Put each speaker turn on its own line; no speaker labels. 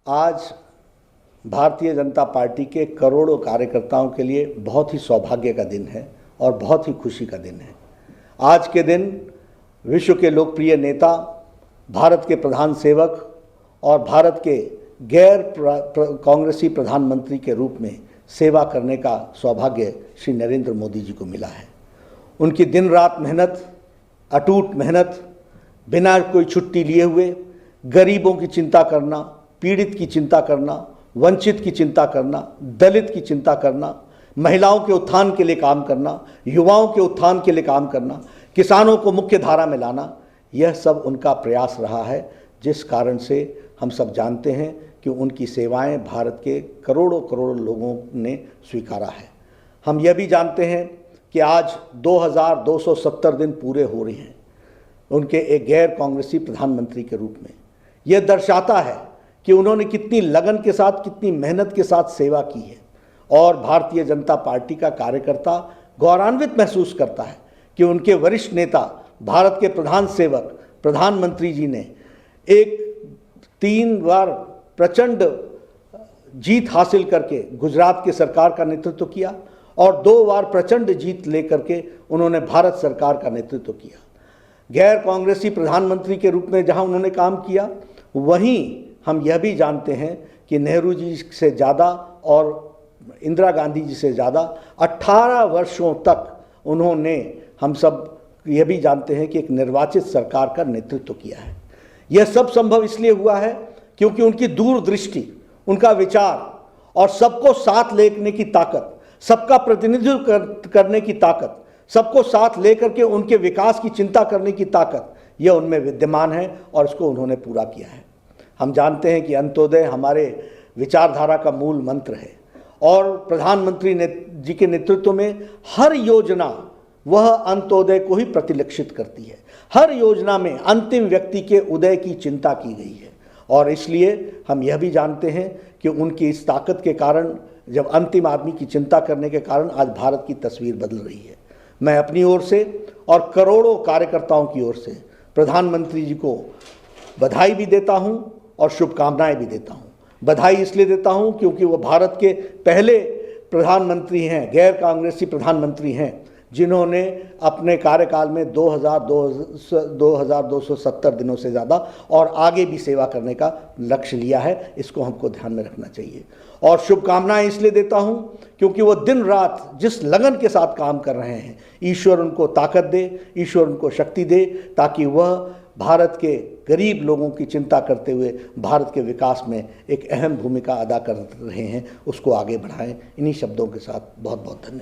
आज भारतीय जनता पार्टी के करोड़ों कार्यकर्ताओं के लिए बहुत ही सौभाग्य का दिन है और बहुत ही खुशी का दिन है। आज के दिन विश्व के लोकप्रिय नेता, भारत के प्रधान सेवक और भारत के गैर कांग्रेसी प्रधानमंत्री के रूप में सेवा करने का सौभाग्य श्री नरेंद्र मोदी जी को मिला है। उनकी दिन रात मेहनत, अटूट मेहनत, बिना कोई छुट्टी लिए हुए गरीबों की चिंता करना, पीड़ित की चिंता करना, वंचित की चिंता करना, दलित की चिंता करना, महिलाओं के उत्थान के लिए काम करना, युवाओं के उत्थान के लिए काम करना, किसानों को मुख्य धारा में लाना, यह सब उनका प्रयास रहा है, जिस कारण से हम सब जानते हैं कि उनकी सेवाएं भारत के करोड़ों करोड़ लोगों ने स्वीकारा है। हम यह भी जानते हैं कि आज 2270 दिन पूरे हो रहे हैं उनके एक गैर कांग्रेसी प्रधानमंत्री के रूप में। यह दर्शाता है कि उन्होंने कितनी लगन के साथ, कितनी मेहनत के साथ सेवा की है और भारतीय जनता पार्टी का कार्यकर्ता गौरवान्वित महसूस करता है कि उनके वरिष्ठ नेता, भारत के प्रधान सेवक प्रधानमंत्री जी ने 3 बार प्रचंड जीत हासिल करके गुजरात की सरकार का नेतृत्व किया और 2 बार प्रचंड जीत लेकर के उन्होंने भारत सरकार का नेतृत्व किया। गैर कांग्रेसी प्रधानमंत्री के रूप में जहां उन्होंने काम किया, वहीं हम यह भी जानते हैं कि नेहरू जी से ज़्यादा और इंदिरा गांधी जी से ज़्यादा 18 वर्षों तक उन्होंने, हम सब यह भी जानते हैं कि एक निर्वाचित सरकार का नेतृत्व किया है। यह सब संभव इसलिए हुआ है क्योंकि उनकी दूरदृष्टि, उनका विचार और सबको साथ लेने की ताकत, सबका प्रतिनिधित्व करने की ताकत, सबको साथ लेकर के उनके विकास की चिंता करने की ताकत, यह उनमें विद्यमान है और इसको उन्होंने पूरा किया है। हम जानते हैं कि अंत्योदय हमारे विचारधारा का मूल मंत्र है और प्रधानमंत्री जी के नेतृत्व में हर योजना वह अंत्योदय को ही प्रतिलक्षित करती है। हर योजना में अंतिम व्यक्ति के उदय की चिंता की गई है और इसलिए हम यह भी जानते हैं कि उनकी इस ताकत के कारण, जब अंतिम आदमी की चिंता करने के कारण आज भारत की तस्वीर बदल रही है। मैं अपनी ओर से और करोड़ों कार्यकर्ताओं की ओर से प्रधानमंत्री जी को बधाई भी देता हूं और शुभकामनाएं भी देता हूं। बधाई इसलिए देता हूं क्योंकि वो भारत के पहले प्रधानमंत्री हैं, गैर कांग्रेसी प्रधानमंत्री हैं, जिन्होंने अपने कार्यकाल में 2270 दिनों से ज़्यादा और आगे भी सेवा करने का लक्ष्य लिया है। इसको हमको ध्यान में रखना चाहिए। और शुभकामनाएं इसलिए देता हूं क्योंकि वो दिन रात जिस लगन के साथ काम कर रहे हैं, ईश्वर उनको ताकत दे, ईश्वर उनको शक्ति दे, ताकि वह भारत के गरीब लोगों की चिंता करते हुए भारत के विकास में एक अहम भूमिका अदा कर रहे हैं, उसको आगे बढ़ाएं। इन्हीं शब्दों के साथ बहुत बहुत धन्यवाद।